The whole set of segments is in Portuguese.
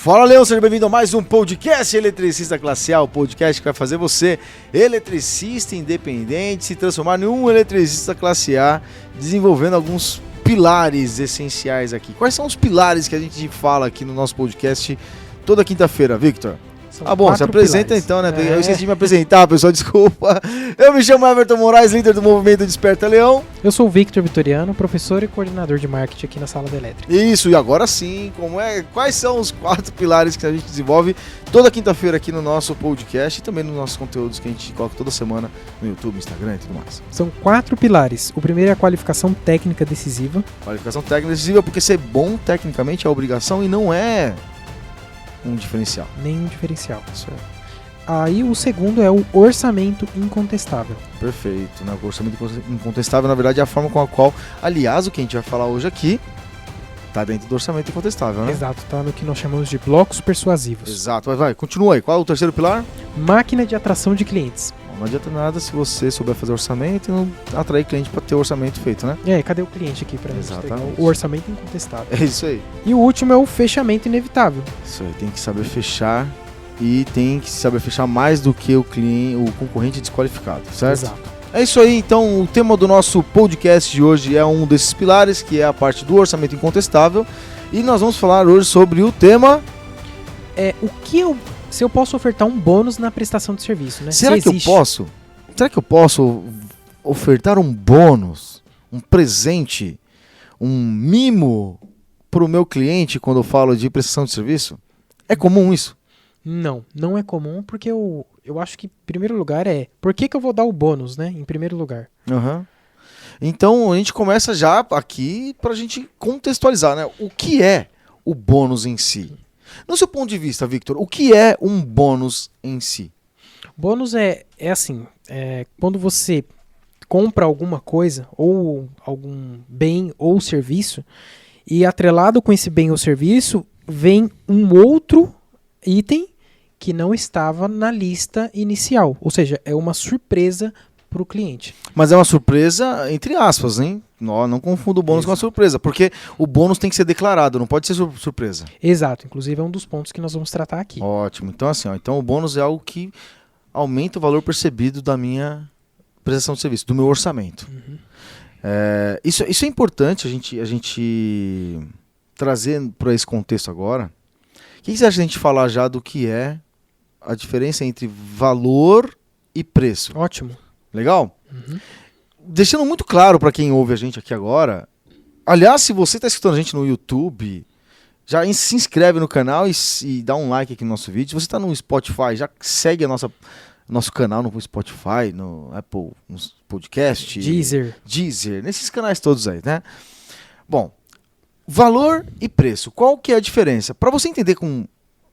Fala, Leão, seja bem-vindo a mais um podcast Eletricista Classe A, o podcast que vai fazer você, eletricista independente, se transformar em um eletricista classe A, desenvolvendo alguns pilares essenciais aqui. Quais são os pilares que a gente fala aqui no nosso podcast toda quinta-feira, Victor? Bom, se apresenta pilares. Então, né? Eu esqueci de me apresentar, pessoal, desculpa. Eu me chamo Everton Moraes, líder do movimento Desperta Leão. Eu sou o Victor Vitoriano, professor e coordenador de marketing aqui na Sala da Elétrica. Isso, e agora sim, quais são os 4 pilares que a gente desenvolve toda quinta-feira aqui no nosso podcast e também nos nossos conteúdos que a gente coloca toda semana no YouTube, Instagram e tudo mais. São 4 pilares. O primeiro é a qualificação técnica decisiva. Qualificação técnica decisiva porque ser bom tecnicamente é obrigação e não é um diferencial. Nem um diferencial. Isso é. Aí o segundo é o orçamento incontestável. Perfeito, né? O orçamento incontestável, na verdade, é a forma com a qual, aliás, o que a gente vai falar hoje aqui, tá dentro do orçamento incontestável, né? Exato, tá no que nós chamamos de blocos persuasivos. Exato, vai, continua aí. Qual é o terceiro pilar? Máquina de atração de clientes. Não adianta nada se você souber fazer orçamento e não atrair cliente para ter o orçamento feito, né? E aí, cadê o cliente aqui para Exatamente. O orçamento incontestável? É isso aí. E o último é o fechamento inevitável. Isso aí, tem que saber fechar e tem que saber fechar mais do que o cliente, o concorrente desqualificado, certo? Exato. É isso aí, então o tema do nosso podcast de hoje é um desses pilares, que é a parte do orçamento incontestável. E nós vamos falar hoje sobre o tema... Se eu posso ofertar um bônus na prestação de serviço, né? Será que eu posso ofertar um bônus, um presente, um mimo para o meu cliente quando eu falo de prestação de serviço? É comum isso? Não é comum porque eu acho que, em primeiro lugar, por que eu vou dar o bônus, né? Em primeiro lugar. Uhum. Então, a gente começa já aqui para a gente contextualizar, né? O que é o bônus em si? No seu ponto de vista, Victor, o que é um bônus em si? Bônus é assim, quando você compra alguma coisa, ou algum bem ou serviço, e atrelado com esse bem ou serviço, vem um outro item que não estava na lista inicial. Ou seja, é uma surpresa para o cliente. Mas é uma surpresa entre aspas, hein? Não confunda o bônus com a surpresa, porque o bônus tem que ser declarado, não pode ser surpresa. Exato, inclusive é um dos pontos que nós vamos tratar aqui. Ótimo, então assim, então o bônus é algo que aumenta o valor percebido da minha prestação de serviço, do meu orçamento. Uhum. Isso é importante a gente trazer para esse contexto agora. O que você acha de a gente falar já do que é a diferença entre valor e preço? Ótimo. Legal? Uhum. Deixando muito claro para quem ouve a gente aqui agora, aliás, se você está escutando a gente no YouTube, já se inscreve no canal e dá um like aqui no nosso vídeo. Se você está no Spotify, já segue nosso canal no Spotify, no Apple no Podcast, Deezer, nesses canais todos aí, né? Bom, valor e preço, qual que é a diferença? Para você entender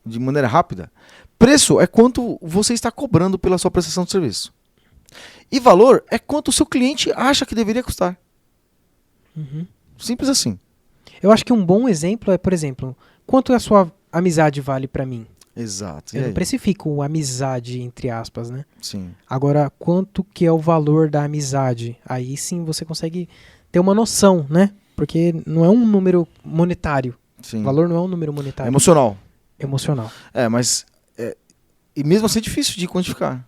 de maneira rápida, preço é quanto você está cobrando pela sua prestação de serviço. E valor é quanto o seu cliente acha que deveria custar. Uhum. Simples assim. Eu acho que um bom exemplo é, por exemplo, quanto a sua amizade vale para mim? Exato. Eu não precifico amizade, entre aspas, né? Sim. Agora, quanto que é o valor da amizade? Aí sim você consegue ter uma noção, né? Porque não é um número monetário. Sim. Valor não é um número monetário. Emocional. Mas... E mesmo assim é difícil de quantificar.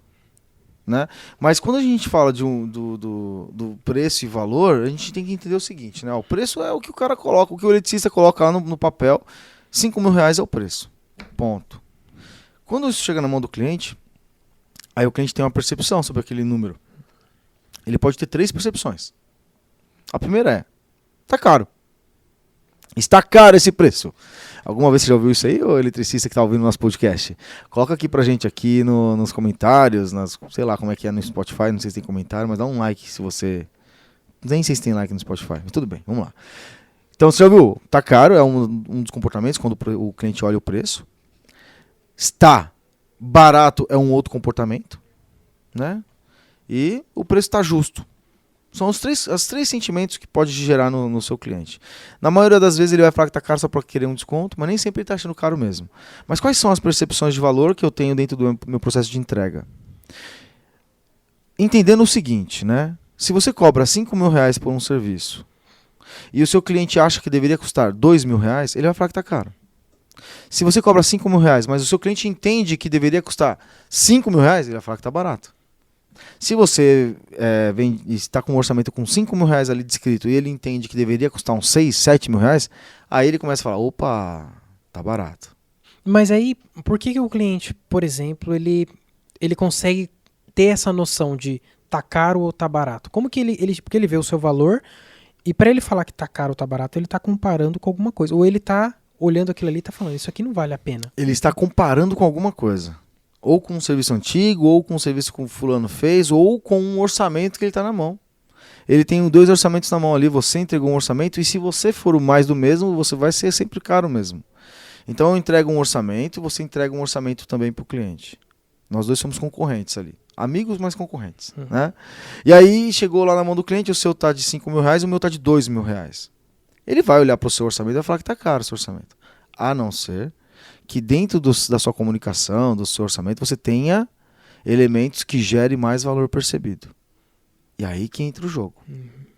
Né? Mas quando a gente fala do preço e valor, a gente tem que entender o seguinte, né? O preço é o que o cara coloca, o que o eletricista coloca lá no papel. R$5.000 é o preço. Ponto. Quando isso chega na mão do cliente, aí o cliente tem uma percepção sobre aquele número. Ele pode ter 3 percepções. A primeira é: tá caro. Está caro esse preço. Alguma vez você já ouviu isso aí, ô eletricista que está ouvindo nosso podcast? Coloca aqui pra gente aqui nos comentários, sei lá como é que é no Spotify, não sei se tem comentário, mas dá um like se você... Nem sei se tem like no Spotify, mas tudo bem, vamos lá. Então, você já ouviu? Tá caro, é um dos comportamentos quando o cliente olha o preço. Está barato é um outro comportamento, né? E o preço está justo. São os três sentimentos que pode gerar no seu cliente. Na maioria das vezes ele vai falar que está caro só para querer um desconto, mas nem sempre ele está achando caro mesmo. Mas quais são as percepções de valor que eu tenho dentro do meu processo de entrega? Entendendo o seguinte, né? Se você cobra R$5.000 por um serviço e o seu cliente acha que deveria custar R$2.000, ele vai falar que está caro. Se você cobra 5 mil reais, mas o seu cliente entende que deveria custar 5 mil reais, ele vai falar que está barato. Se você está com um orçamento com 5 mil reais ali descrito e ele entende que deveria custar uns 6, 7 mil reais, aí ele começa a falar, opa, tá barato. Mas aí, por que o cliente, por exemplo, ele consegue ter essa noção de tá caro ou tá barato? Como que porque ele vê o seu valor e para ele falar que tá caro ou tá barato, ele tá comparando com alguma coisa. Ou ele tá olhando aquilo ali e tá falando, isso aqui não vale a pena. Ele está comparando com alguma coisa. Ou com um serviço antigo, ou com um serviço que o fulano fez, ou com um orçamento que ele está na mão. Ele tem 2 orçamentos na mão ali, você entregou um orçamento, e se você for o mais do mesmo, você vai ser sempre caro mesmo. Então eu entrego um orçamento, você entrega um orçamento também para o cliente. Nós 2 somos concorrentes ali. Amigos, mas concorrentes. Né? E aí chegou lá na mão do cliente, o seu tá de 5 mil reais, o meu tá de 2 mil reais. Ele vai olhar para o seu orçamento e vai falar que tá caro o seu orçamento. A não ser que dentro da sua comunicação, do seu orçamento, você tenha elementos que gerem mais valor percebido. E aí que entra o jogo.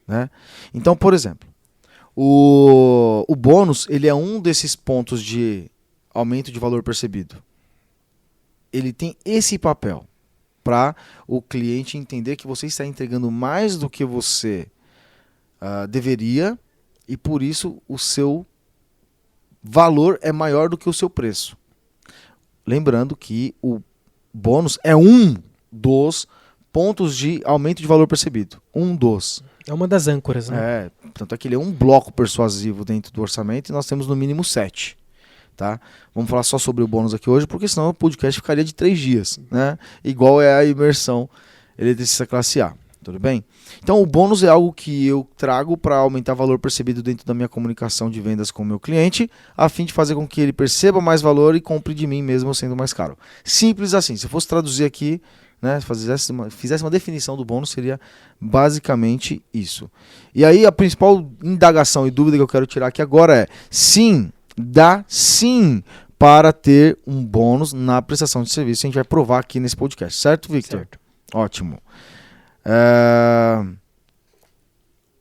Né? Então, por exemplo, o bônus, ele é um desses pontos de aumento de valor percebido. Ele tem esse papel para o cliente entender que você está entregando mais do que você deveria e por isso o seu valor é maior do que o seu preço. Lembrando que o bônus é um dos pontos de aumento de valor percebido. Um dos. É uma das âncoras, né? Tanto é que ele é um bloco persuasivo dentro do orçamento e nós temos no mínimo 7. Tá? Vamos falar só sobre o bônus aqui hoje, porque senão o podcast ficaria de 3 dias. Né? Igual é a imersão eletricista classe A. Tudo bem? Então o bônus é algo que eu trago para aumentar o valor percebido dentro da minha comunicação de vendas com o meu cliente, a fim de fazer com que ele perceba mais valor e compre de mim mesmo sendo mais caro. Simples assim. Se eu fosse traduzir aqui, né, fizesse uma definição do bônus, seria basicamente isso. E aí a principal indagação e dúvida que eu quero tirar aqui agora é: sim, dá sim para ter um bônus na prestação de serviço. A gente vai provar aqui nesse podcast, certo, Victor? Certo. Ótimo.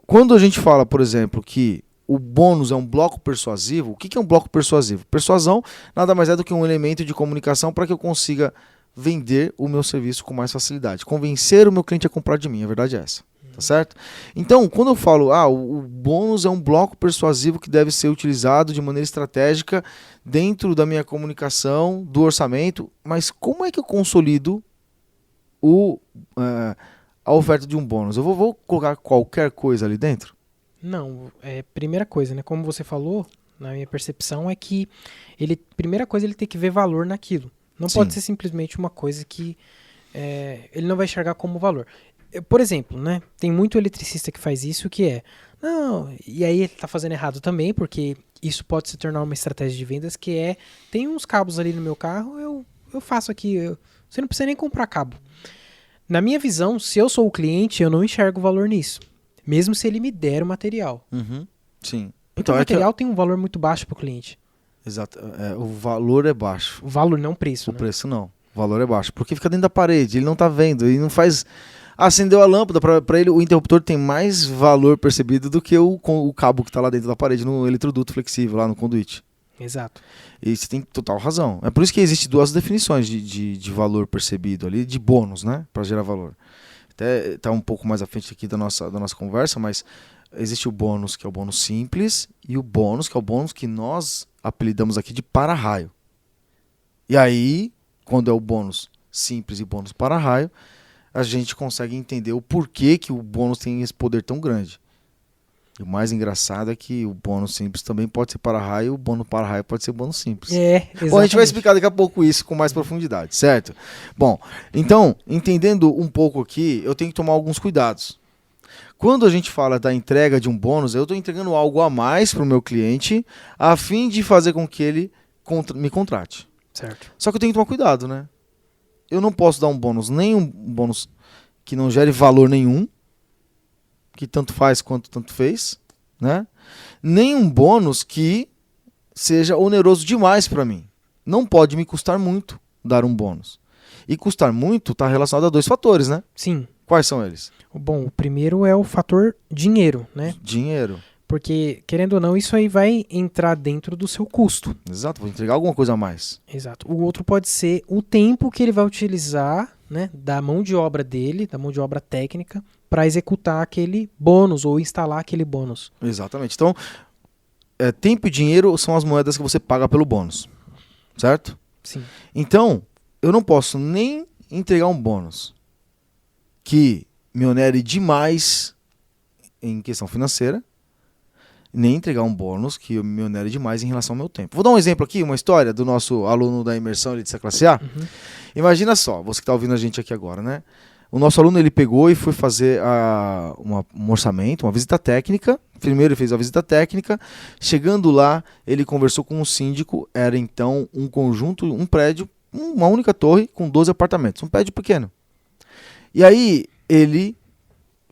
Quando a gente fala, por exemplo, que o bônus é um bloco persuasivo, o que é um bloco persuasivo? Persuasão nada mais é do que um elemento de comunicação para que eu consiga vender o meu serviço com mais facilidade. Convencer o meu cliente a comprar de mim, a verdade é essa. Tá certo? Então, quando eu falo, o bônus é um bloco persuasivo que deve ser utilizado de maneira estratégica dentro da minha comunicação, do orçamento, mas como é que eu consolido a oferta de um bônus? Eu vou colocar qualquer coisa ali dentro? Não, primeira coisa, né? Como você falou, na minha percepção é que primeira coisa, ele tem que ver valor naquilo. Não Sim. pode ser simplesmente uma coisa que ele não vai enxergar como valor. Por exemplo, né? Tem muito eletricista que faz isso, e aí ele tá fazendo errado também, porque isso pode se tornar uma estratégia de vendas que tem uns cabos ali no meu carro, eu faço aqui, você não precisa nem comprar cabo. Na minha visão, se eu sou o cliente, eu não enxergo valor nisso. Mesmo se ele me der o material. Sim. Porque o material tem um valor muito baixo para o cliente. Exato. O valor é baixo. O valor, não o preço. O preço não. O valor é baixo. Porque fica dentro da parede, ele não tá vendo, ele não faz... Acendeu a lâmpada, para ele o interruptor tem mais valor percebido do que o cabo que está lá dentro da parede, no eletroduto flexível, lá no conduíte. Exato. E você tem total razão. É por isso que existem 2 definições de valor percebido ali, de bônus, né? Para gerar valor. Até está um pouco mais à frente aqui da nossa conversa, mas existe o bônus, que é o bônus simples, e o bônus, que é o bônus que nós apelidamos aqui de para-raio. E aí, quando é o bônus simples e bônus para-raio, a gente consegue entender o porquê que o bônus tem esse poder tão grande. E o mais engraçado é que o bônus simples também pode ser para-raio, e o bônus para-raio pode ser bônus simples. Exatamente. Bom, a gente vai explicar daqui a pouco isso com mais profundidade, certo? Bom, então, entendendo um pouco aqui, eu tenho que tomar alguns cuidados. Quando a gente fala da entrega de um bônus, eu estou entregando algo a mais para o meu cliente, a fim de fazer com que ele me contrate. Certo. Só que eu tenho que tomar cuidado, né? Eu não posso dar um bônus, nem um bônus que não gere valor nenhum, que tanto faz quanto tanto fez, né? Nem um bônus que seja oneroso demais para mim. Não pode me custar muito dar um bônus. E custar muito está relacionado a 2 fatores, né? Sim. Quais são eles? Bom, o primeiro é o fator dinheiro, né? Dinheiro. Porque, querendo ou não, isso aí vai entrar dentro do seu custo. Exato, vou entregar alguma coisa a mais. Exato. O outro pode ser o tempo que ele vai utilizar, né, da mão de obra dele, da mão de obra técnica, para executar aquele bônus ou instalar aquele bônus. Exatamente. Então, tempo e dinheiro são as moedas que você paga pelo bônus, certo? Sim. Então, eu não posso nem entregar um bônus que me onere demais em questão financeira, nem entregar um bônus que me onere demais em relação ao meu tempo. Vou dar um exemplo aqui, uma história do nosso aluno da imersão ele disse a classe A. Uhum. Imagina só, você que está ouvindo a gente aqui agora, né? O nosso aluno ele pegou e foi fazer um orçamento, uma visita técnica. Primeiro ele fez a visita técnica. Chegando lá, ele conversou com um síndico. Era então um conjunto, um prédio, uma única torre com 12 apartamentos. Um prédio pequeno. E aí ele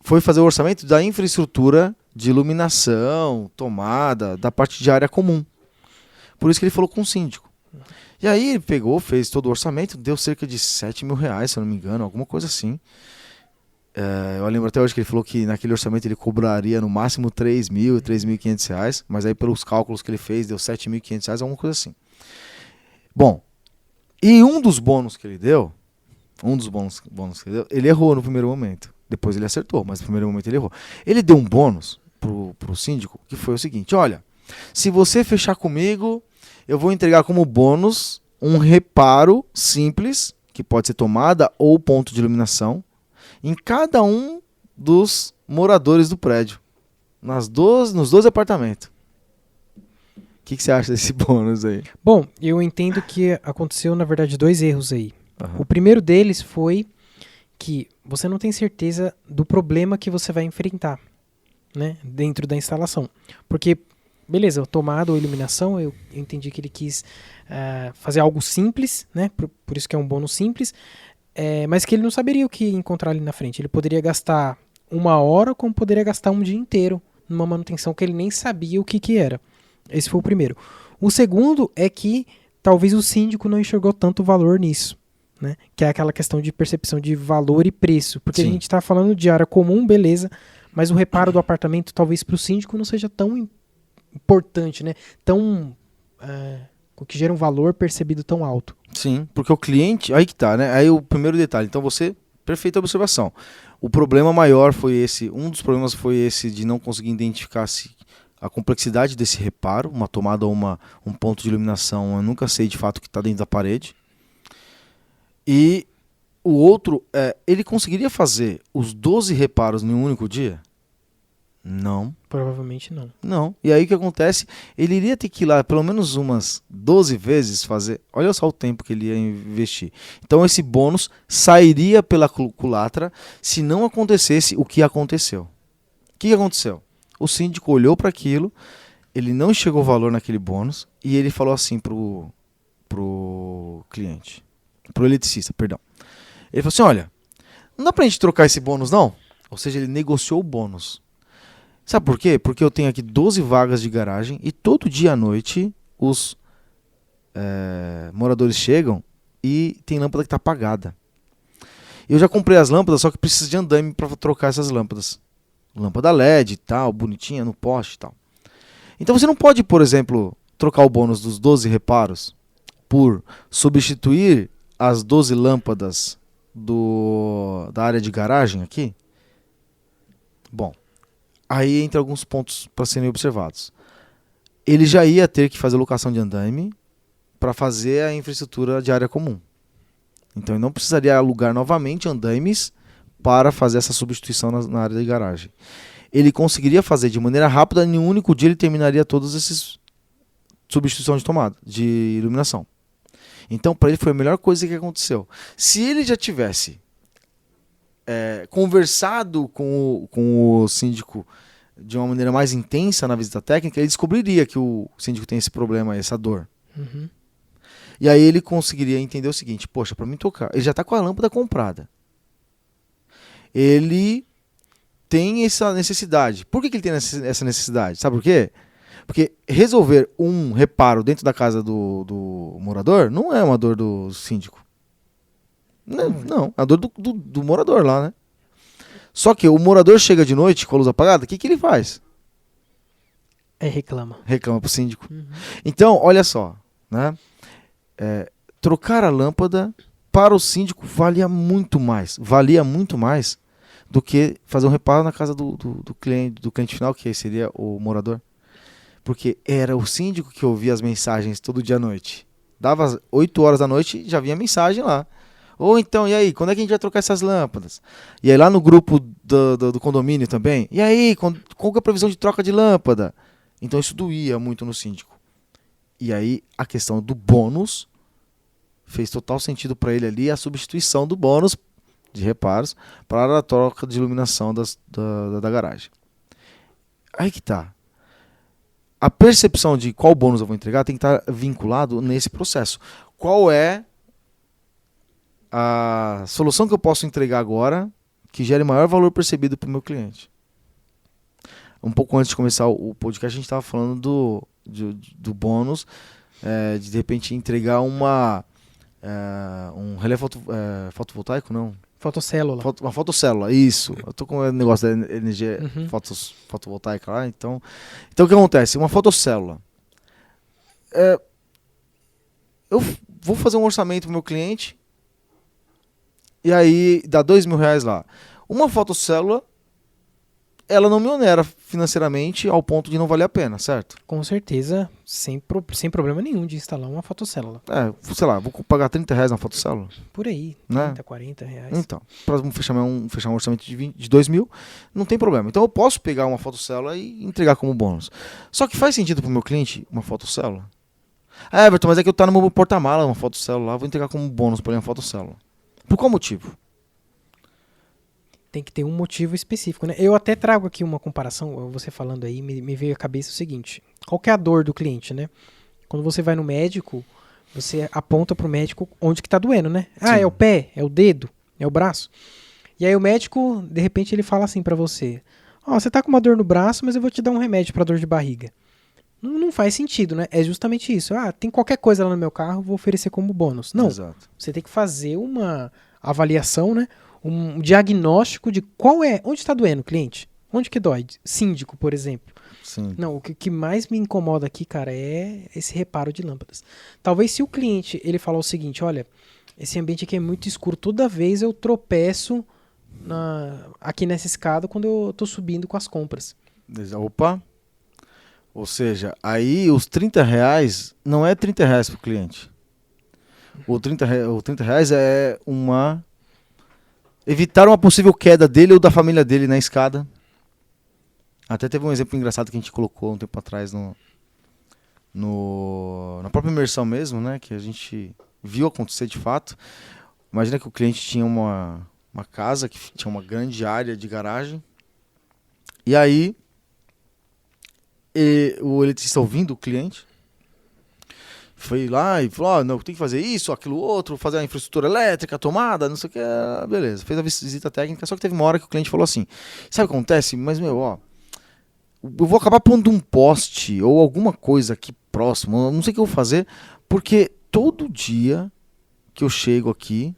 foi fazer o orçamento da infraestrutura de iluminação, tomada, da parte de área comum. Por isso que ele falou com o síndico. E aí ele pegou, fez todo o orçamento, deu cerca de R$7.000, se eu não me engano, alguma coisa assim. Eu lembro até hoje que ele falou que naquele orçamento ele cobraria no máximo R$3.000, R$3.500, mas aí pelos cálculos que ele fez deu R$7.500, alguma coisa assim. Bom, e um dos bônus que ele deu, ele errou no primeiro momento. Depois ele acertou, mas no primeiro momento ele errou. Ele deu um bônus pro síndico, que foi o seguinte: olha, se você fechar comigo, eu vou entregar como bônus um reparo simples, que pode ser tomada ou ponto de iluminação, em cada um dos moradores do prédio, nos 12 apartamentos. O que você acha desse bônus aí? Bom, eu entendo que aconteceu, na verdade, 2 erros aí. Uhum. O primeiro deles foi que você não tem certeza do problema que você vai enfrentar, né, dentro da instalação. Porque, beleza, tomada ou iluminação, eu entendi que ele quis fazer algo simples, né, por isso que é um bônus simples, mas que ele não saberia o que encontrar ali na frente. Ele poderia gastar 1 hora, como poderia gastar um dia inteiro numa manutenção que ele nem sabia o que era. Esse foi o primeiro. O segundo é que talvez o síndico não enxergou tanto valor nisso, né? Que é aquela questão de percepção de valor e preço. Porque Sim. a gente está falando de área comum, beleza, mas o reparo do apartamento talvez para o síndico não seja tão importante, né? Tão que gera um valor percebido tão alto. Sim, porque o cliente, aí que tá, né? Aí o primeiro detalhe, então perfeita observação. O problema maior foi esse, um dos problemas foi esse de não conseguir identificar a complexidade desse reparo, uma tomada ou um ponto de iluminação, eu nunca sei de fato o que está dentro da parede. E o outro, ele conseguiria fazer os 12 reparos em um único dia? Não. Provavelmente não. Não. E aí o que acontece? Ele iria ter que ir lá pelo menos umas 12 vezes fazer. Olha só o tempo que ele ia investir. Então esse bônus sairia pela culatra se não acontecesse o que aconteceu. O que aconteceu? O síndico olhou para aquilo, ele não enxergou valor naquele bônus e ele falou assim pro cliente, pro eletricista, perdão. Ele falou assim: olha, não dá pra gente trocar esse bônus não? Ou seja, ele negociou o bônus. Sabe por quê? Porque eu tenho aqui 12 vagas de garagem e todo dia à noite os moradores chegam e tem lâmpada que está apagada. Eu já comprei as lâmpadas, só que precisa de andaime para trocar essas lâmpadas. Lâmpada LED e tal, bonitinha no poste e tal. Então você não pode, por exemplo, trocar o bônus dos 12 reparos por substituir as 12 lâmpadas da área de garagem aqui? Bom, aí entra alguns pontos para serem observados. Ele já ia ter que fazer locação de andaime para fazer a infraestrutura de área comum. Então ele não precisaria alugar novamente andaimes para fazer essa substituição na área de garagem. Ele conseguiria fazer de maneira rápida, em um único dia ele terminaria todas essas substituição de tomada, de iluminação. Então para ele foi a melhor coisa que aconteceu. Se ele já tivesse conversado com o síndico de uma maneira mais intensa na visita técnica, ele descobriria que o síndico tem esse problema, essa dor. Uhum. E aí ele conseguiria entender o seguinte: poxa, para mim tocar, ele já está com a lâmpada comprada. Ele tem essa necessidade. Por que ele tem essa necessidade? Sabe por quê? Porque resolver um reparo dentro da casa do morador não é uma dor do síndico. Não, é a dor do morador lá, né? Só que o morador chega de noite com a luz apagada, o que ele faz? Reclama. Reclama pro síndico. Uhum. Então, olha só, né? Trocar a lâmpada para o síndico valia muito mais do que fazer um reparo na casa do cliente final, que seria o morador. Porque era o síndico que ouvia as mensagens todo dia à noite. Dava às 8 horas da noite, já vinha mensagem lá. Ou então, e aí, quando é que a gente vai trocar essas lâmpadas? E aí lá no grupo do condomínio também, e aí, qual que é a previsão de troca de lâmpada? Então isso doía muito no síndico. E aí a questão do bônus fez total sentido para ele ali, a substituição do bônus de reparos para a troca de iluminação da garagem. Aí que tá. A percepção de qual bônus eu vou entregar tem que estar vinculado nesse processo. Qual é a solução que eu posso entregar agora que gere maior valor percebido para o meu cliente? Um pouco antes de começar o podcast, a gente estava falando do bônus, de repente entregar um relé fotovoltaico, não? Fotocélula. Uma fotocélula, isso. Eu tô com o negócio da energia fotovoltaica lá, então o que acontece? Uma fotocélula. Eu vou fazer um orçamento pro meu cliente e aí dá R$2.000 lá. Uma fotocélula, ela não me onera financeiramente ao ponto de não valer a pena, certo? Com certeza, sem problema nenhum de instalar uma fotocélula. Sei lá, vou pagar R$30 na fotocélula. Por aí, Né? 30, 40 reais. Então, para fechar um orçamento de R$2.000, não tem problema. Então eu posso pegar uma fotocélula e entregar como bônus. Só que faz sentido para o meu cliente uma fotocélula? Everton, mas é que eu tá no meu porta-mala uma fotocélula lá, vou entregar como bônus para ele uma fotocélula. Por qual motivo? Tem que ter um motivo específico, né? Eu até trago aqui uma comparação, você falando aí, me veio à cabeça o seguinte. Qual que é a dor do cliente, né? Quando você vai no médico, você aponta pro médico onde que tá doendo, né? Sim. É o pé, é o dedo, é o braço. E aí o médico, de repente, ele fala assim pra você: você tá com uma dor no braço, mas eu vou te dar um remédio pra dor de barriga. Não faz sentido, né? É justamente isso. Tem qualquer coisa lá no meu carro, vou oferecer como bônus. Não, Exato. você tem que fazer uma avaliação, né? Um diagnóstico de onde está doendo o cliente. Onde que dói? Síndico, por exemplo. Sim. Não, o que mais me incomoda aqui, cara, é esse reparo de lâmpadas. Talvez se o cliente, ele falar o seguinte: olha, esse ambiente aqui é muito escuro, toda vez eu tropeço aqui nessa escada quando eu tô subindo com as compras. Opa! Ou seja, aí os R$30 não é R$30 para o cliente. O R$30 é evitar uma possível queda dele ou da família dele na escada. Até teve um exemplo engraçado que a gente colocou um tempo atrás na própria imersão mesmo, né? Que a gente viu acontecer de fato. Imagina que o cliente tinha uma casa que tinha uma grande área de garagem. E aí, o eletricista, ouvindo o cliente, foi lá e falou: não, tem que fazer isso, aquilo outro, fazer a infraestrutura elétrica, a tomada, não sei o que. Beleza, fez a visita técnica, só que teve uma hora que o cliente falou assim: sabe o que acontece? Mas, eu vou acabar pondo um poste ou alguma coisa aqui próximo, eu não sei o que eu vou fazer, porque todo dia que eu chego aqui,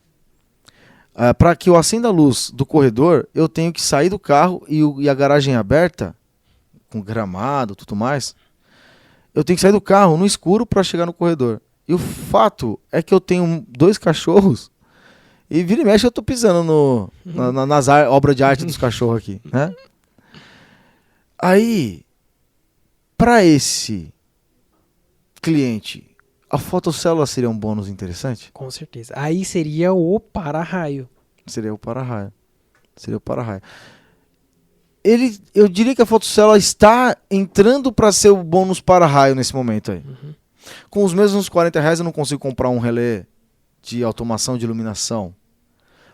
para que eu acenda a luz do corredor, eu tenho que sair do carro e a garagem aberta, com gramado, tudo mais, eu tenho que sair do carro no escuro para chegar no corredor. E o fato é que eu tenho 2 cachorros e vira e mexe eu tô pisando nas obras de arte dos cachorros aqui, né? Aí, para esse cliente, a fotocélula seria um bônus interessante? Com certeza. Aí seria o para-raio. Seria o para-raio. Eu diria que a fotocélula está entrando para ser o bônus para-raio nesse momento aí. Uhum. Com os mesmos R$40 eu não consigo comprar um relé de automação de iluminação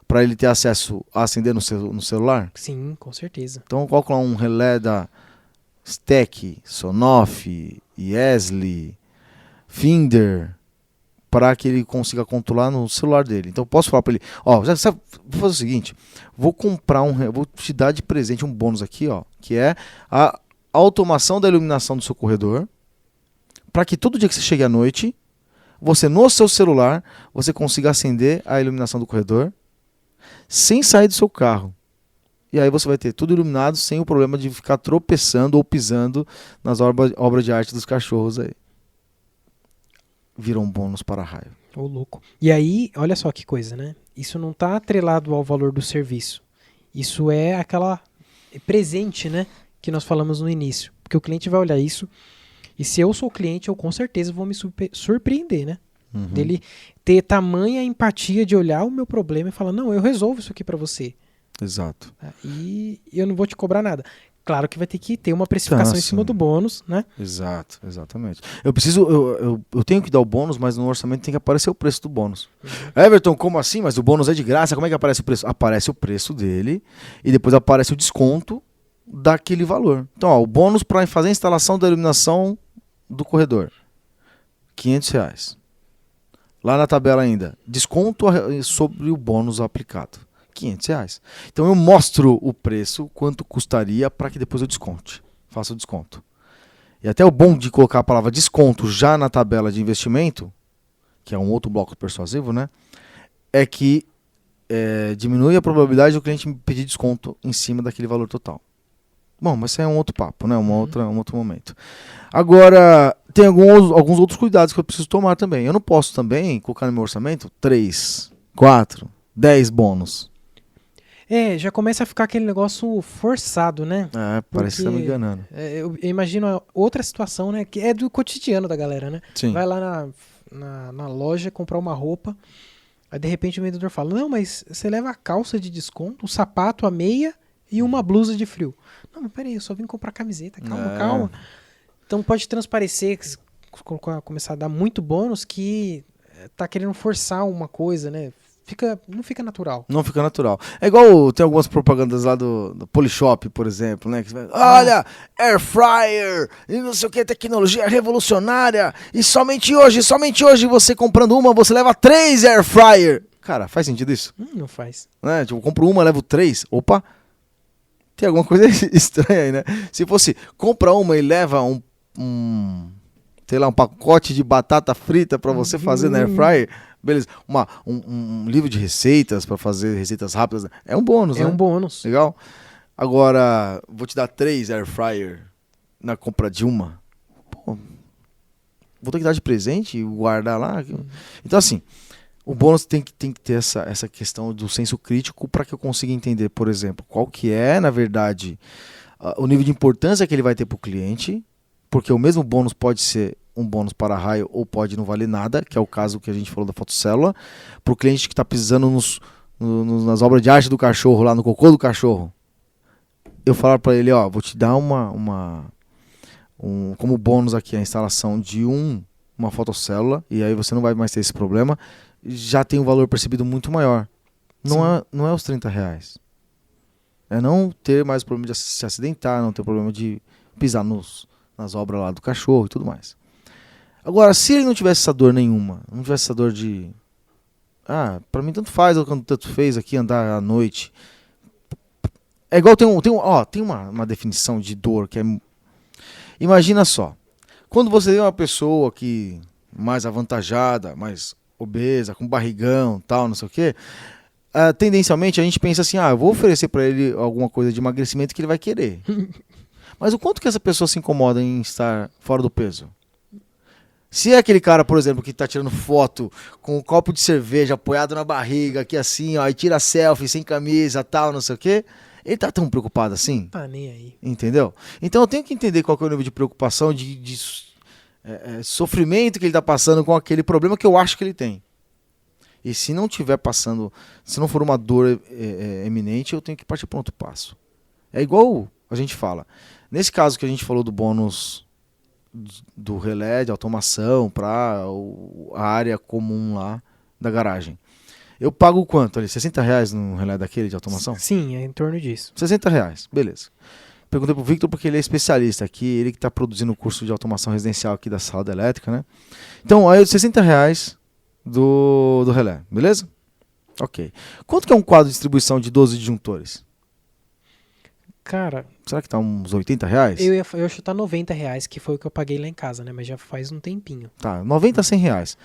para ele ter acesso a acender no celular? Sim, com certeza. Então eu coloco lá um relé da Stack, Sonoff, Yesli, Finder, para que ele consiga controlar no celular dele. Então eu posso falar para ele: vou fazer o seguinte, vou te dar de presente um bônus aqui, que é a automação da iluminação do seu corredor, para que todo dia que você chegue à noite, você no seu celular, você consiga acender a iluminação do corredor sem sair do seu carro. e aí você vai ter tudo iluminado sem o problema de ficar tropeçando ou pisando nas obras de arte dos cachorros aí. Virou um bônus para raio. Ô, louco. E aí, olha só que coisa, né? Isso não tá atrelado ao valor do serviço. Isso é aquela presente, né? Que nós falamos no início. Porque o cliente vai olhar isso. E se eu sou cliente, eu com certeza vou me surpreender, né? Dele ter tamanha empatia de olhar o meu problema e falar, não, eu resolvo isso aqui pra você. Exato. E eu não vou te cobrar nada. Claro que vai ter que ter uma precificação em cima do bônus, né? Exato, exatamente. Eu tenho que dar o bônus, mas no orçamento tem que aparecer o preço do bônus. Everton, como assim? Mas o bônus é de graça, como é que aparece o preço? Aparece o preço dele e depois aparece o desconto daquele valor. Então, ó, o bônus para fazer a instalação da iluminação do corredor, R$500. Lá na tabela ainda, desconto sobre o bônus aplicado, R$500. Então eu mostro o preço, quanto custaria, para que depois eu desconte. Faça o desconto. E até o bom de colocar a palavra desconto já na tabela de investimento, que é um outro bloco persuasivo, né? É que diminui a probabilidade do cliente me pedir desconto em cima daquele valor total. Bom, mas isso é um outro papo, né? Um outro momento. Agora, tem alguns outros cuidados que eu preciso tomar também. Eu não posso também colocar no meu orçamento 3, 4, 10 bônus. Já começa a ficar aquele negócio forçado, né? Parece que tá me enganando. Eu imagino outra situação, né? Que é do cotidiano da galera, né? Sim. Vai lá na loja comprar uma roupa, aí de repente o vendedor fala, não, mas você leva a calça de desconto, o sapato, a meia e uma blusa de frio. Não, mas peraí, eu só vim comprar camiseta, calma. Então pode transparecer, começar a dar muito bônus que tá querendo forçar uma coisa, né? Não fica natural. Não fica natural. É igual tem algumas propagandas lá do Polishop, por exemplo, né? Que olha, Air Fryer, e não sei o que, tecnologia revolucionária, e somente hoje você comprando uma, você leva 3 Air Fryer. Cara, faz sentido isso? Não faz. Né? Tipo, eu compro uma, levo 3. Opa! Tem alguma coisa estranha aí, né? Se fosse, compra uma e leva sei lá, um pacote de batata frita para você fazer na Air Fryer, beleza. Um livro de receitas para fazer receitas rápidas, é um bônus, né? É um bônus. Legal? Agora, vou te dar 3 Air Fryer na compra de uma. Pô, vou ter que dar de presente e guardar lá. Então, assim, o bônus tem que ter essa questão do senso crítico para que eu consiga entender, por exemplo, qual que é, na verdade, o nível de importância que ele vai ter para o cliente, porque o mesmo bônus pode ser um bônus para raio ou pode não valer nada, que é o caso que a gente falou da fotocélula, para o cliente que está pisando nas obras de arte do cachorro, lá no cocô do cachorro. Eu falar para ele, ó, vou te dar como bônus aqui a instalação de uma fotocélula, e aí você não vai mais ter esse problema, já tem um valor percebido muito maior. Não é os R$30. É não ter mais problema de se acidentar, não ter problema de pisar nas obras lá do cachorro e tudo mais. Agora, se ele não tivesse essa dor nenhuma, não tivesse essa dor de... pra mim tanto faz, ou quando tanto fez aqui andar à noite. É igual, tem uma definição de dor que é... Imagina só, quando você vê uma pessoa que mais avantajada, mais obesa, com barrigão, tal, não sei o quê, tendencialmente a gente pensa assim, eu vou oferecer para ele alguma coisa de emagrecimento que ele vai querer. Mas o quanto que essa pessoa se incomoda em estar fora do peso? Se é aquele cara, por exemplo, que tá tirando foto com um copo de cerveja apoiado na barriga, aqui assim, ó, e tira selfie sem camisa, tal, não sei o quê, ele tá tão preocupado assim? Tá nem aí. Entendeu? Então eu tenho que entender qual que é o nível de preocupação, de sofrimento que ele tá passando com aquele problema que eu acho que ele tem. E se não tiver passando, se não for uma dor eminente, eu tenho que partir para outro passo. É igual a gente fala. Nesse caso que a gente falou do bônus do relé de automação para a área comum lá da garagem. Eu pago quanto ali? R$60 no relé daquele de automação? Sim, é em torno disso. R$60, beleza. Perguntei pro Victor porque ele é especialista aqui, ele que está produzindo o curso de automação residencial aqui da sala da elétrica, né? Então, aí R$60 do relé, beleza? Ok. Quanto que é um quadro de distribuição de 12 disjuntores? Cara... Será que tá uns R$80? Eu ia chutar R$90, que foi o que eu paguei lá em casa, né? Mas já faz um tempinho. Tá, 90 a R$100.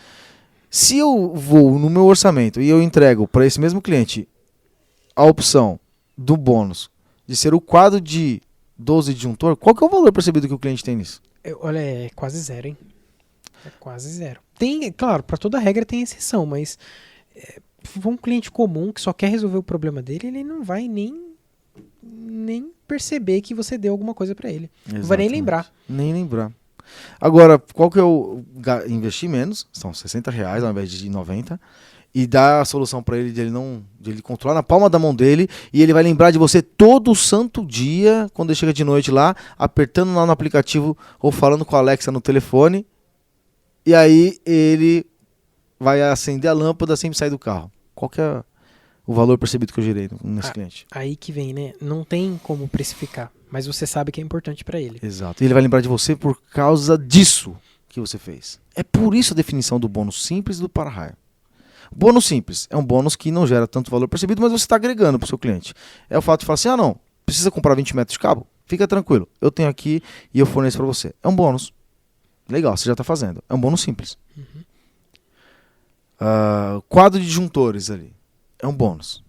Se eu vou no meu orçamento e eu entrego para esse mesmo cliente a opção do bônus de ser o quadro de 12 disjuntor, qual que é o valor percebido que o cliente tem nisso? Olha, é quase zero, hein? É quase zero. Tem, claro, para toda regra tem exceção, mas se for um cliente comum que só quer resolver o problema dele, ele não vai nem perceber que você deu alguma coisa para ele. Não vai nem lembrar. Nem lembrar. Agora, qual que é investir menos, são R$60 ao invés de 90, e dar a solução para ele de ele controlar na palma da mão dele, e ele vai lembrar de você todo santo dia, quando ele chega de noite lá, apertando lá no aplicativo ou falando com a Alexa no telefone, e aí ele vai acender a lâmpada sem sair do carro. Qual que é o valor percebido que eu gerei nesse cliente? Aí que vem, né? Não tem como precificar, mas você sabe que é importante para ele. Exato. E ele vai lembrar de você por causa disso que você fez. É por isso a definição do bônus simples e do para-raio. O bônus simples é um bônus que não gera tanto valor percebido, mas você está agregando para o seu cliente. É o fato de falar assim, não, precisa comprar 20 metros de cabo? Fica tranquilo, eu tenho aqui e eu forneço para você. É um bônus. Legal, você já está fazendo. É um bônus simples. Quadro de disjuntores ali. É um bônus.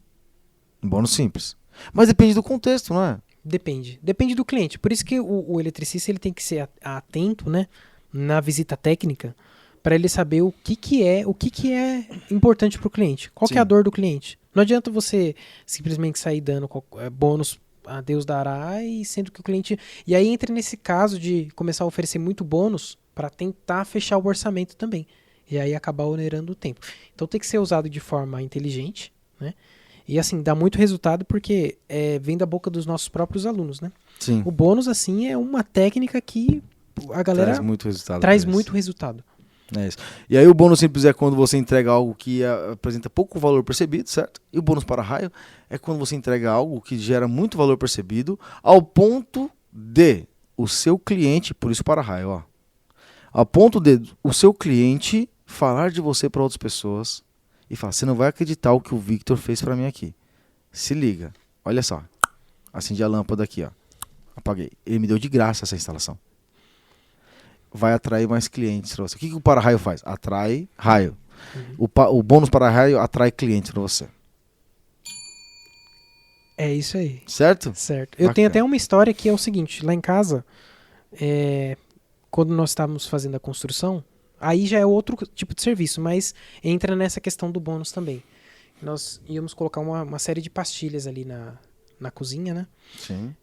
Um bônus simples. Mas depende do contexto, não é? Depende. Depende do cliente. Por isso que o eletricista ele tem que ser atento, né, na visita técnica, para ele saber o que é importante para o cliente. Qual que é a dor do cliente? Não adianta você simplesmente sair dando bônus a Deus dará, e sendo que o cliente... E aí entra nesse caso de começar a oferecer muito bônus para tentar fechar o orçamento também. E aí acabar onerando o tempo. Então tem que ser usado de forma inteligente, né? E assim, dá muito resultado porque vem da boca dos nossos próprios alunos, né? Sim. O bônus, assim, é uma técnica que a galera traz muito resultado. É isso. E aí o bônus simples é quando você entrega algo que apresenta pouco valor percebido, certo? E o bônus para-raio é quando você entrega algo que gera muito valor percebido ao ponto de o seu cliente, por isso para-raio, ó. Ao ponto de o seu cliente falar de você para outras pessoas e falar, você não vai acreditar o que o Victor fez para mim aqui. Se liga, olha só. Acendi a lâmpada aqui, ó. Apaguei. Ele me deu de graça essa instalação. Vai atrair mais clientes para você. O que o para-raio faz? Atrai raio. O bônus para-raio atrai clientes para você. É isso aí. Certo? Certo. Eu tenho até uma história que é o seguinte. Lá em casa, quando nós estávamos fazendo a construção, aí já é outro tipo de serviço, mas entra nessa questão do bônus também. Nós íamos colocar uma série de pastilhas ali na cozinha, né? Sim.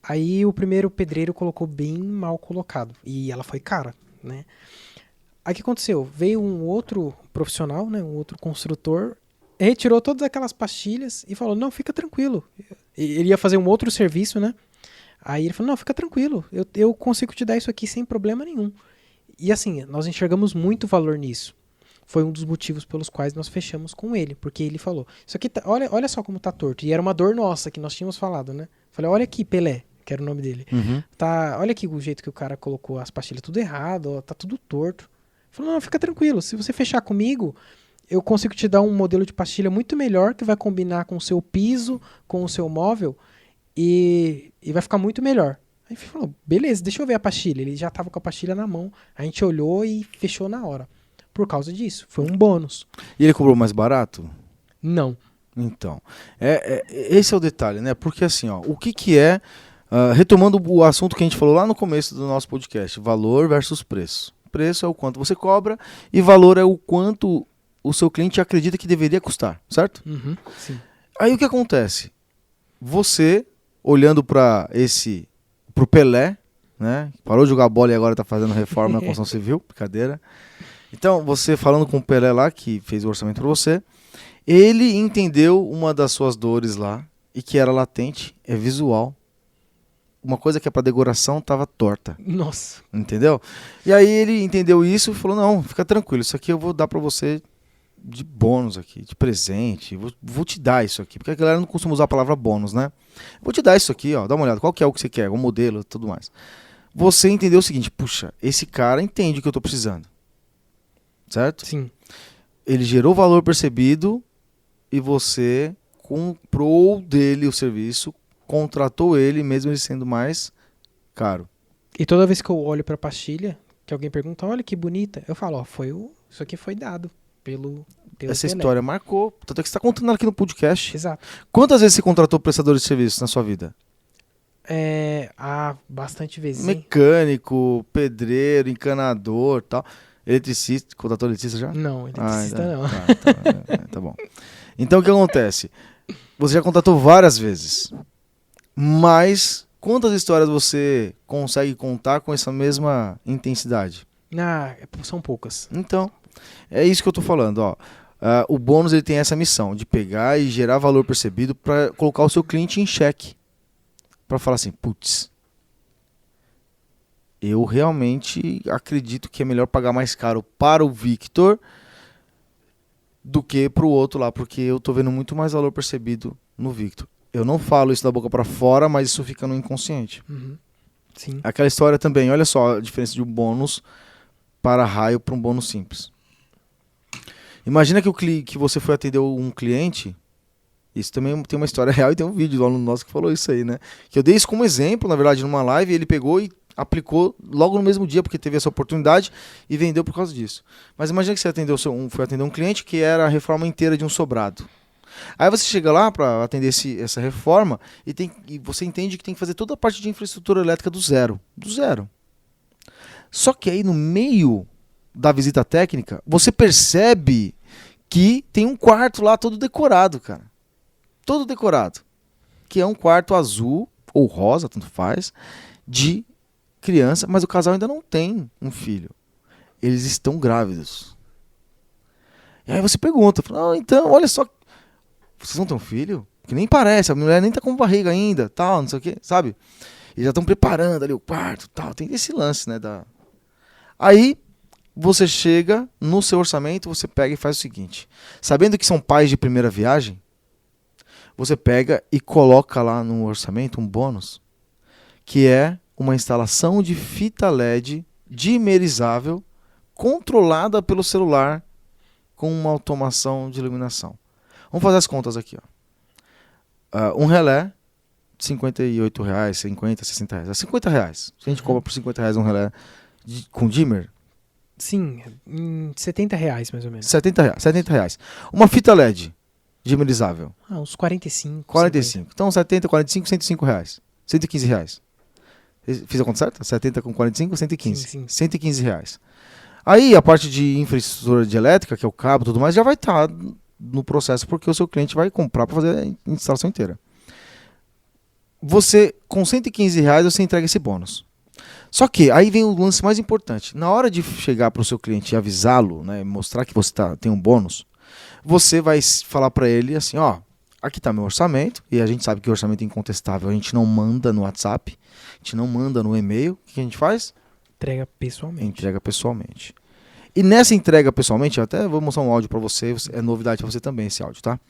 Aí o primeiro pedreiro colocou bem mal colocado. E ela foi cara, né? Aí o que aconteceu? Veio um outro profissional, né? Um outro construtor, retirou todas aquelas pastilhas e falou, não, fica tranquilo. Ele ia fazer um outro serviço, né? Aí ele falou, não, fica tranquilo. Eu consigo te dar isso aqui sem problema nenhum. E assim, nós enxergamos muito valor nisso. Foi um dos motivos pelos quais nós fechamos com ele. Porque ele falou, isso aqui, olha só como tá torto. E era uma dor nossa que nós tínhamos falado, né? Falei, olha aqui, Pelé, que era o nome dele. Tá, olha aqui o jeito que o cara colocou as pastilhas tudo errado, ó, tá tudo torto. Falou, não, fica tranquilo, se você fechar comigo, eu consigo te dar um modelo de pastilha muito melhor, que vai combinar com o seu piso, com o seu móvel, e vai ficar muito melhor. Aí ele falou, beleza, deixa eu ver a pastilha. Ele já tava com a pastilha na mão, a gente olhou e fechou na hora. Por causa disso, foi um bônus. E ele cobrou mais barato? Não. Então, esse é o detalhe, né? Porque assim, ó, o que é... retomando o assunto que a gente falou lá no começo do nosso podcast, valor versus preço. Preço é o quanto você cobra e valor é o quanto o seu cliente acredita que deveria custar, certo? Sim. Aí o que acontece? Você, olhando para pro Pelé, né? Parou de jogar bola e agora está fazendo reforma na construção civil, brincadeira. Então, você falando com o Pelé lá, que fez o orçamento para você, ele entendeu uma das suas dores lá, e que era latente, é visual. Uma coisa que é para decoração estava torta. Nossa. Entendeu? E aí ele entendeu isso e falou, não, fica tranquilo, isso aqui eu vou dar para você de bônus aqui, de presente, vou te dar isso aqui, porque a galera não costuma usar a palavra bônus, né? Vou te dar isso aqui, ó, dá uma olhada, qual que é o que você quer, o modelo e tudo mais. Você entendeu o seguinte, puxa, esse cara entende o que eu tô precisando. Certo? Sim. Ele gerou valor percebido e você comprou dele o serviço, contratou ele, mesmo ele sendo mais caro. E toda vez que eu olho pra pastilha, que alguém pergunta, olha que bonita, eu falo, ó, isso aqui foi dado pelo Essa Pelé. história marcou, tanto é que você está contando aqui no podcast. Exato. Quantas vezes você contratou prestadores de serviços na sua vida? Bastante vezes, hein? Mecânico, pedreiro, encanador, tal. Eletricista, contratou eletricista já? Não, eletricista então, não. tá bom. Então o que acontece? Você já contratou várias vezes, mas quantas histórias você consegue contar com essa mesma intensidade? São poucas. Então, é isso que eu tô falando, ó. O bônus ele tem essa missão de pegar e gerar valor percebido para colocar o seu cliente em xeque. Para falar assim, putz, eu realmente acredito que é melhor pagar mais caro para o Victor do que para o outro lá, porque eu tô vendo muito mais valor percebido no Victor. Eu não falo isso da boca para fora, mas isso fica no inconsciente. Uhum. Sim. Aquela história também, olha só a diferença de um bônus para raio para um bônus simples. Imagina que você foi atender um cliente, isso também tem uma história real e tem um vídeo do aluno nosso que falou isso aí, né? Que eu dei isso como exemplo, na verdade, numa live, e ele pegou e aplicou logo no mesmo dia, porque teve essa oportunidade e vendeu por causa disso. Mas imagina que você foi atender um cliente que era a reforma inteira de um sobrado. Aí você chega lá para atender essa reforma e você entende que tem que fazer toda a parte de infraestrutura elétrica do zero. Do zero. Só que aí no meio da visita técnica, você percebe que tem um quarto lá todo decorado, cara. Todo decorado. Que é um quarto azul ou rosa, tanto faz, de criança, mas o casal ainda não tem um filho. Eles estão grávidos. E aí você pergunta, então, olha só, vocês não têm um filho? Que nem parece, a mulher nem tá com barriga ainda, tal, não sei o que, sabe? E já estão preparando ali o quarto, tal, tem esse lance, né, Aí, você chega no seu orçamento, você pega e faz o seguinte, sabendo que são pais de primeira viagem, você pega e coloca lá no orçamento um bônus, que é uma instalação de fita LED dimerizável controlada pelo celular com uma automação de iluminação. Vamos fazer as contas aqui. Um relé, R$58, 50, 60 reais. R$50. Se a gente cobra por R$50 um relé com dimmer? Sim, R$70 mais ou menos. R$70. Uma fita LED dimerizável? Uns 45. 45. Então 70, 45, R$105. R$115. Fiz a conta certa? 70 com 45, 115. Sim. R$115. Aí a parte de infraestrutura de elétrica, que é o cabo e tudo mais, já vai estar no processo, porque o seu cliente vai comprar para fazer a instalação inteira. Você, com R$115, você entrega esse bônus. Só que aí vem o lance mais importante. Na hora de chegar para o seu cliente e avisá-lo, né, mostrar que você tem um bônus, você vai falar para ele assim, aqui está meu orçamento, e a gente sabe que o orçamento é incontestável, a gente não manda no WhatsApp, a gente não manda no e-mail, o que a gente faz? Entrega pessoalmente. Entrega pessoalmente. E nessa entrega pessoalmente, eu até vou mostrar um áudio para você, é novidade para você também esse áudio, tá?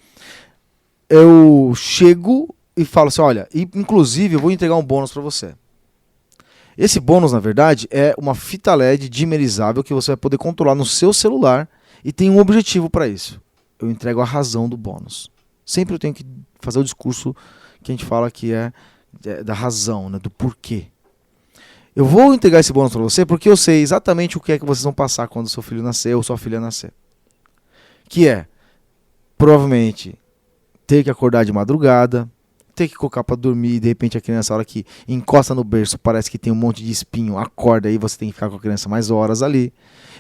Eu chego e falo assim, olha, inclusive eu vou entregar um bônus para você. Esse bônus, na verdade, é uma fita LED dimerizável que você vai poder controlar no seu celular e tem um objetivo para isso. Eu entrego a razão do bônus. Sempre eu tenho que fazer o discurso que a gente fala que é da razão, né, do porquê. Eu vou entregar esse bônus para você porque eu sei exatamente o que é que vocês vão passar quando seu filho nascer ou sua filha nascer. Que é, provavelmente, ter que acordar de madrugada, ter que colocar para dormir e de repente a criança, a hora que encosta no berço, parece que tem um monte de espinho, acorda aí, você tem que ficar com a criança mais horas ali.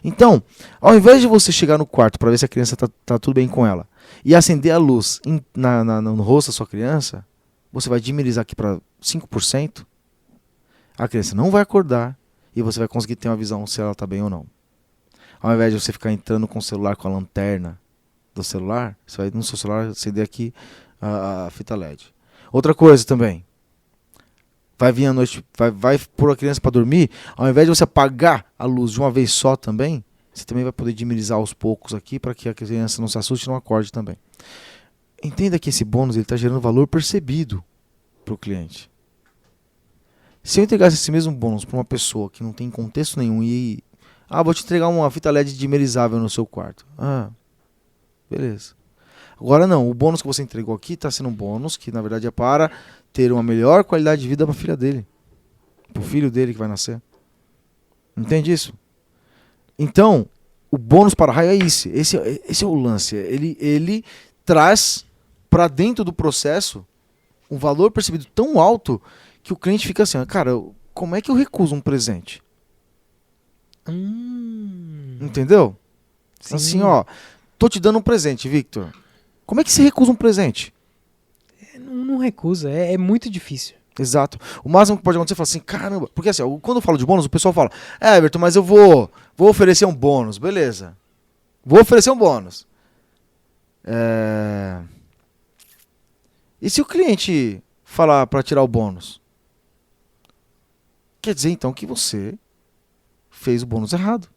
Então, ao invés de você chegar no quarto para ver se a criança tá tudo bem com ela e acender a luz no rosto da sua criança, você vai diminuir aqui para 5%, a criança não vai acordar e você vai conseguir ter uma visão se ela está bem ou não. Ao invés de você ficar entrando com o celular, com a lanterna do celular, você vai no seu celular acender aqui a fita LED. Outra coisa também, vai vir à noite, vai pôr a criança para dormir, ao invés de você apagar a luz de uma vez só também, você também vai poder diminuir aos poucos aqui para que a criança não se assuste e não acorde também. Entenda que esse bônus está gerando valor percebido para o cliente. Se eu entregasse esse mesmo bônus para uma pessoa que não tem contexto nenhum e... vou te entregar uma fita LED dimerizável no seu quarto. Beleza. Agora não, o bônus que você entregou aqui está sendo um bônus que na verdade é para ter uma melhor qualidade de vida para a filha dele. Para o filho dele que vai nascer. Entende isso? Então, o bônus para raio é isso. Esse é o lance. Ele traz para dentro do processo um valor percebido tão alto que o cliente fica assim, cara, como é que eu recuso um presente? Entendeu? Sim. Assim, ó, tô te dando um presente, Victor. Como é que você recusa um presente? Não recusa, é muito difícil. Exato. O máximo que pode acontecer é falar assim, caramba, porque assim, quando eu falo de bônus, o pessoal fala, Everton, mas eu vou oferecer um bônus, beleza. Vou oferecer um bônus. E se o cliente falar para tirar o bônus? Quer dizer então que você fez o bônus errado.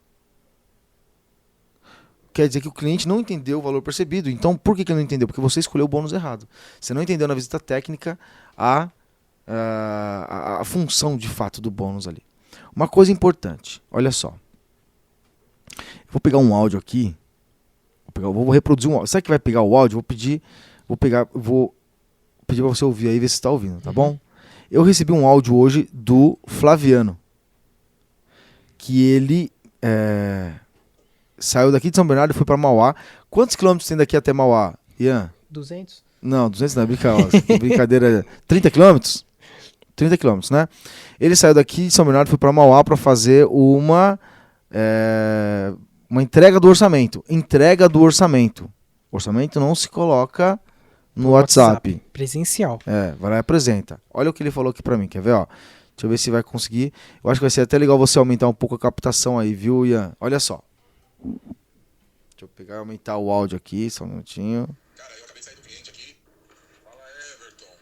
Quer dizer que o cliente não entendeu o valor percebido. Então, por que ele não entendeu? Porque você escolheu o bônus errado. Você não entendeu na visita técnica a função de fato do bônus ali. Uma coisa importante, olha só. Eu vou pegar um áudio aqui. Vou reproduzir um áudio. Sabe que vai pegar o áudio? Vou pedir para você ouvir aí, ver se está ouvindo, tá bom? Eu recebi um áudio hoje do Flaviano. Que ele saiu daqui de São Bernardo e foi para Mauá. Quantos quilômetros tem daqui até Mauá, Ian? 200? Não, 200 não, brincadeira. 30 quilômetros? 30 quilômetros, né? Ele saiu daqui de São Bernardo e foi para Mauá para fazer uma entrega do orçamento. Entrega do orçamento. Orçamento não se coloca no WhatsApp. Presencial. Vai lá e apresenta. Olha o que ele falou aqui para mim, quer ver, ó? Deixa eu ver se vai conseguir. Eu acho que vai ser até legal você aumentar um pouco a captação aí, viu, Ian? Olha só. Deixa eu pegar e aumentar o áudio aqui, só um minutinho. Cara, eu acabei de sair do cliente aqui. Fala, Everton.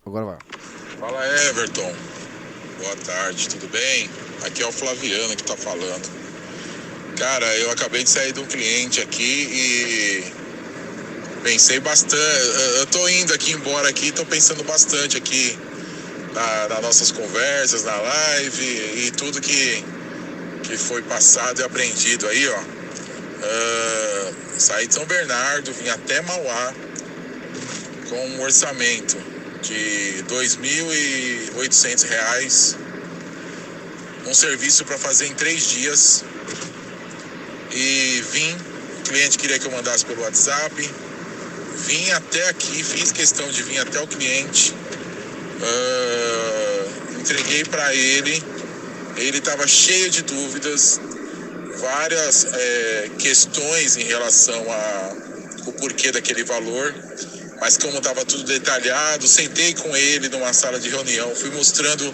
Agora vai. Fala, Everton. Boa tarde, tudo bem? Aqui é o Flaviano que tá falando. Cara, eu acabei de sair de um cliente aqui e pensei bastante. Eu tô indo aqui embora aqui, tô pensando bastante aqui nas nossas conversas, na live e tudo que foi passado e aprendido aí, ó. Saí de São Bernardo, vim até Mauá com um orçamento de R$ 2.800, um serviço para fazer em 3 dias, e o cliente queria que eu mandasse pelo WhatsApp, vim até aqui, fiz questão de vir até o cliente, entreguei para ele estava cheio de dúvidas, várias questões em relação ao porquê daquele valor, mas como estava tudo detalhado, sentei com ele numa sala de reunião, fui mostrando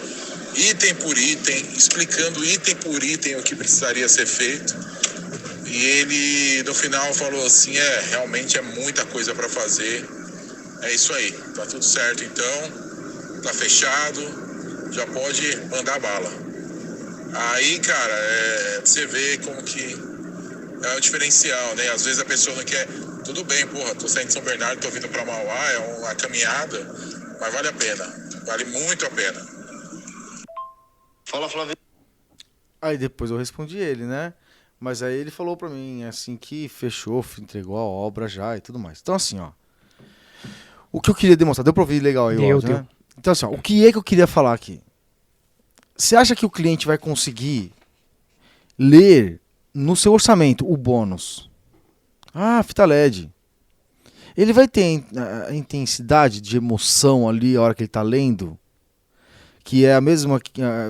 item por item, explicando item por item o que precisaria ser feito, e ele no final falou assim, realmente é muita coisa para fazer, é isso aí, tá tudo certo então, tá fechado, já pode mandar bala. Aí, cara, você vê como que é o diferencial, né? Às vezes a pessoa não quer... Tudo bem, porra, tô saindo de São Bernardo, tô vindo pra Mauá, é uma caminhada, mas vale a pena. Vale muito a pena. Fala, Flávio. Aí depois eu respondi ele, né? Mas aí ele falou pra mim, assim, que fechou, entregou a obra já e tudo mais. Então, assim, ó. O que eu queria demonstrar, deu pra ouvir legal aí, Deu. né? Então, assim, ó, o que é que eu queria falar aqui? Você acha que o cliente vai conseguir ler no seu orçamento o bônus? Fita LED. Ele vai ter a intensidade de emoção ali a hora que ele está lendo? Que é a mesma,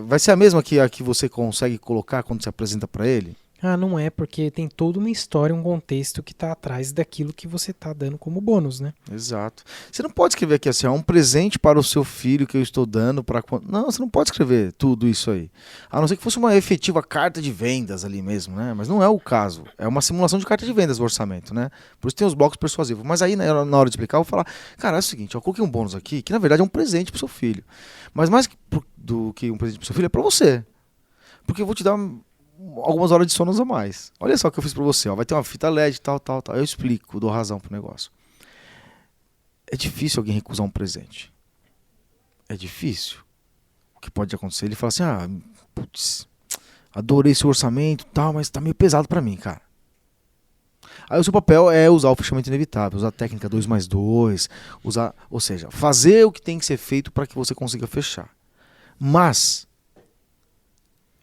vai ser a mesma que a que você consegue colocar quando se apresenta para ele? Não é, porque tem toda uma história, um contexto que está atrás daquilo que você está dando como bônus, né? Exato. Você não pode escrever aqui assim, um presente para o seu filho que eu estou dando para... Não, você não pode escrever tudo isso aí. A não ser que fosse uma efetiva carta de vendas ali mesmo, né? Mas não é o caso. É uma simulação de carta de vendas do orçamento, né? Por isso tem os blocos persuasivos. Mas aí, na hora de explicar, eu vou falar, cara, é o seguinte, eu coloquei um bônus aqui, que na verdade é um presente para o seu filho. Mas mais do que um presente para o seu filho, é para você. Porque eu vou te dar algumas horas de sono a mais. Olha só o que eu fiz pra você, ó. Vai ter uma fita LED, tal. Eu explico, dou razão pro negócio. É difícil alguém recusar um presente. É difícil. O que pode acontecer? Ele fala assim, putz, adorei seu orçamento, tal, mas tá meio pesado pra mim, cara. Aí o seu papel é usar o fechamento inevitável, usar a técnica 2+2, ou seja, fazer o que tem que ser feito para que você consiga fechar. Mas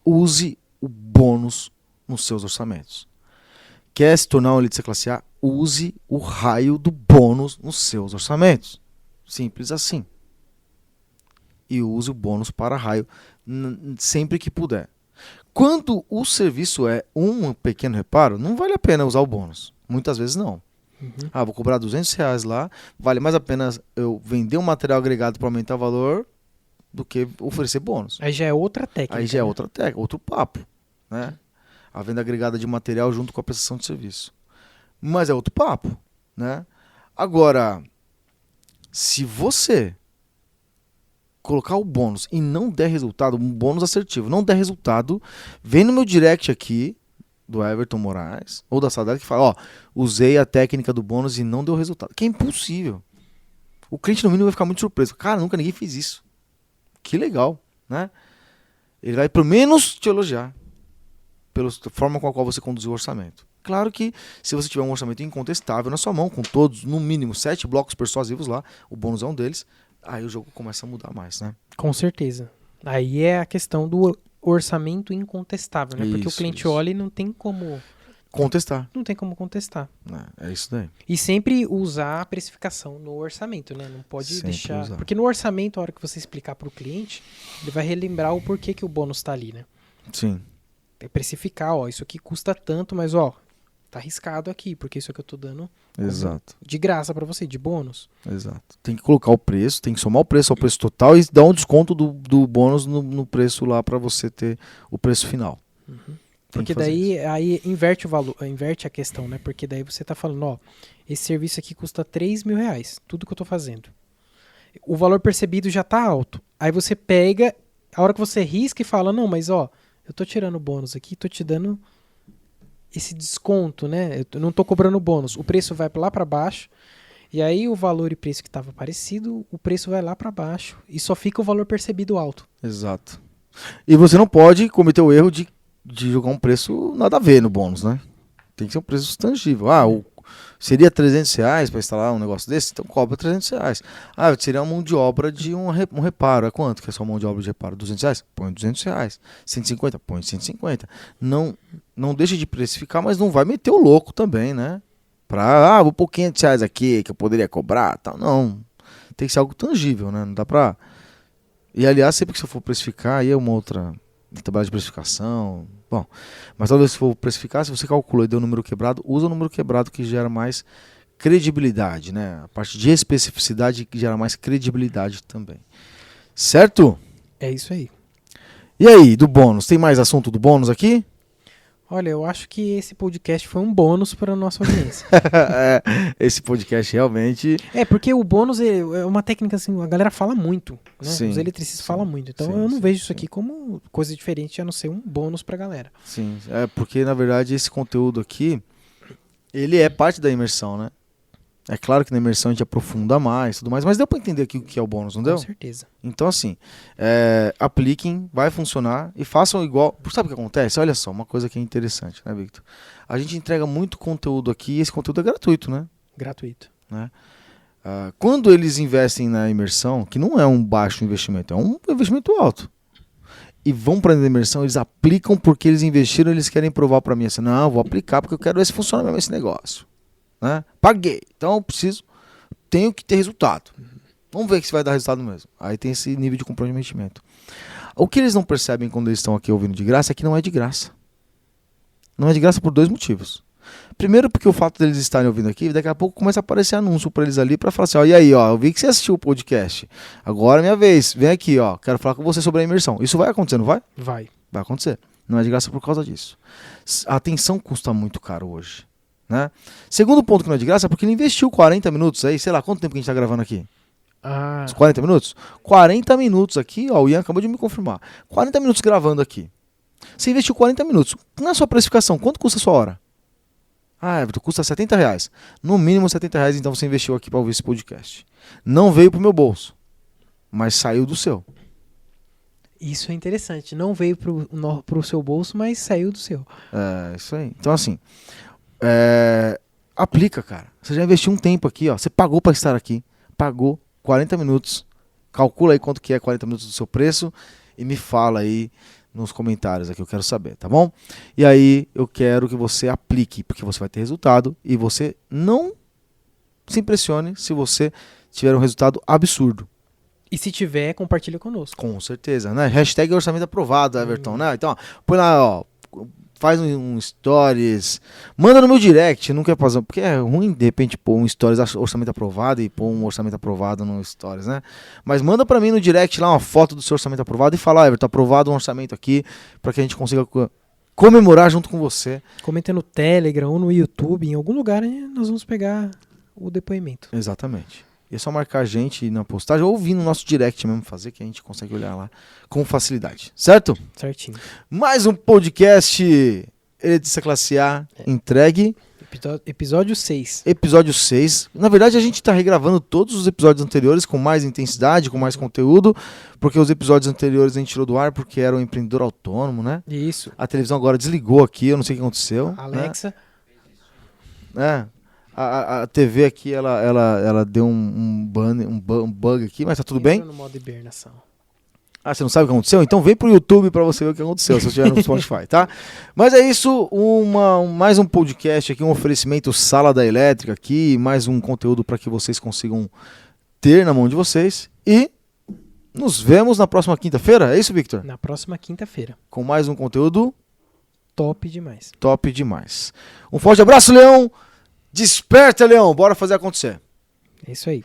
use o bônus nos seus orçamentos. Quer se tornar um elitista classe A? Use o raio do bônus nos seus orçamentos. Simples assim. e use o bônus para raio sempre que puder. Quando o serviço é um pequeno reparo, não vale a pena usar o bônus. Muitas vezes não. Vou cobrar R$200 lá, vale mais a pena eu vender um material agregado para aumentar o valor do que oferecer bônus. Aí já é outra técnica. Aí já é outra técnica, outro papo, né? A venda agregada de material junto com a prestação de serviço. Mas é outro papo, né? Agora, se você colocar o bônus e não der resultado, um bônus assertivo, não der resultado, vem no meu direct aqui, do Everton Moraes, ou da Saudade, que fala, usei a técnica do bônus e não deu resultado. Que é impossível. O cliente, no mínimo, vai ficar muito surpreso. Cara, nunca ninguém fez isso. Que legal, né? Ele vai, pelo menos, te elogiar pela forma com a qual você conduziu o orçamento. Claro que, se você tiver um orçamento incontestável na sua mão, com todos, no mínimo, 7 blocos persuasivos lá, o bônus é um deles, aí o jogo começa a mudar mais, né? Com certeza. Aí é a questão do orçamento incontestável, né? Porque o cliente olha e não tem como contestar. Não tem como contestar. É isso daí. E sempre usar a precificação no orçamento, né? Não pode Sempre deixar... usar. Porque no orçamento, a hora que você explicar para o cliente, ele vai relembrar o porquê que o bônus está ali, né? Sim. É precificar, isso aqui custa tanto, mas tá arriscado aqui, porque isso aqui eu tô dando Exato. de graça para você, de bônus. Exato. Tem que colocar o preço, tem que somar o preço ao preço total e dar um desconto do bônus no preço lá para você ter o preço final. Porque daí aí inverte o valor, inverte a questão, né? Porque daí você tá falando, esse serviço aqui custa R$3.000, tudo que eu tô fazendo. O valor percebido já tá alto. Aí você pega, a hora que você risca e fala, não, mas eu tô tirando o bônus aqui, tô te dando esse desconto, né? Eu não tô cobrando bônus. O preço vai lá para baixo. E aí o valor e preço que estava parecido, o preço vai lá para baixo. E só fica o valor percebido alto. Exato. E você não pode cometer o erro de jogar um preço nada a ver no bônus, né? Tem que ser um preço tangível. Seria R$300 para instalar um negócio desse? Então cobra R$300. Seria uma mão de obra de um reparo. É quanto que é só mão de obra de reparo? R$200? Põe R$200. 150? Põe 150. Não deixa de precificar, mas não vai meter o louco também, né? Vou pôr R$500 aqui que eu poderia cobrar, tal. Não. Tem que ser algo tangível, né? Não dá pra... E aliás, sempre que você for precificar, aí é uma outra tabela de precificação. Bom, mas talvez se for precificar, se você calcula e deu o número quebrado, usa o número quebrado que gera mais credibilidade, né? A parte de especificidade que gera mais credibilidade também. Certo? É isso aí. E aí, do bônus? Tem mais assunto do bônus aqui? Olha, eu acho que esse podcast foi um bônus para a nossa audiência. Esse podcast realmente... Porque o bônus é uma técnica assim, a galera fala muito, né? Sim, os eletricistas falam muito. Então eu não vejo isso aqui como coisa diferente a não ser um bônus para a galera. Sim, porque na verdade esse conteúdo aqui, ele é parte da imersão, né? É claro que na imersão a gente aprofunda mais e tudo mais, mas deu para entender aqui o que é o bônus, não deu? Com certeza. Então assim, apliquem, vai funcionar e façam igual. Sabe o que acontece? Olha só, uma coisa que é interessante, né, Victor? A gente entrega muito conteúdo aqui e esse conteúdo é gratuito, né? Gratuito. Né? Quando eles investem na imersão, que não é um baixo investimento, é um investimento alto, e vão para a imersão, eles aplicam porque eles investiram, eles querem provar para mim assim, não, vou aplicar porque eu quero ver se funciona mesmo esse negócio. Né? Paguei, então eu tenho que ter resultado. Vamos ver se vai dar resultado mesmo. Aí tem esse nível de comprometimento. O que eles não percebem quando eles estão aqui ouvindo de graça é que não é de graça. Não é de graça por 2 motivos. Primeiro, porque o fato deles estarem ouvindo aqui, daqui a pouco começa a aparecer anúncio para eles ali para falar assim, e aí, eu vi que você assistiu o podcast. Agora é minha vez, vem aqui, quero falar com você sobre a imersão. Isso vai acontecer, não vai? Vai acontecer. Não é de graça por causa disso. A atenção custa muito caro hoje. Né? Segundo ponto que não é de graça é porque ele investiu 40 minutos aí, sei lá, quanto tempo que a gente está gravando aqui? Uns 40 minutos? 40 minutos aqui, o Ian acabou de me confirmar. 40 minutos gravando aqui. Você investiu 40 minutos. Na sua precificação, quanto custa a sua hora? Custa R$70. No mínimo R$70, então você investiu aqui para ouvir esse podcast. Não veio pro meu bolso, mas saiu do seu. Isso é interessante. Não veio pro seu bolso, mas saiu do seu. É, isso aí. Então assim... aplica, cara. Você já investiu um tempo aqui, você pagou para estar aqui, pagou 40 minutos, calcula aí quanto que é 40 minutos do seu preço e me fala aí nos comentários aqui, eu quero saber, tá bom? E aí eu quero que você aplique, porque você vai ter resultado e você não se impressione se você tiver um resultado absurdo. E se tiver, compartilha conosco. Com certeza, né? Hashtag orçamento aprovado, Everton, né? Então, ó, põe lá, ó, faz um stories, manda no meu direct, não quer fazer, porque é ruim, de repente, pôr um stories orçamento aprovado e pôr um orçamento aprovado no stories, né? Mas manda pra mim no direct lá uma foto do seu orçamento aprovado e fala, Everton, aprovado um orçamento aqui, pra que a gente consiga comemorar junto com você. Comenta no Telegram ou no YouTube, em algum lugar, né, nós vamos pegar o depoimento. Exatamente. E é só marcar a gente na postagem ou vir no nosso direct mesmo fazer, que a gente consegue olhar lá com facilidade. Certo? Certinho. Mais um podcast Eletricista Classe A entregue. Episódio 6. Episódio 6. Na verdade, a gente está regravando todos os episódios anteriores com mais intensidade, com mais conteúdo, porque os episódios anteriores a gente tirou do ar porque era um empreendedor autônomo, né? Isso. A televisão agora desligou aqui, eu não sei o que aconteceu. Alexa. Né? A TV aqui, ela deu um bug aqui, mas tá tudo bem? No modo hibernação. Ah, você não sabe o que aconteceu? Então vem pro YouTube pra você ver o que aconteceu, se você estiver no Spotify, tá? Mas é isso, mais um podcast aqui, um oferecimento Sala da Elétrica aqui, mais um conteúdo para que vocês consigam ter na mão de vocês. E nos vemos na próxima quinta-feira, é isso, Victor? Na próxima quinta-feira. Com mais um conteúdo Top demais. top demais. Um forte abraço, Leão! Desperta, Leão! Bora fazer acontecer. É isso aí.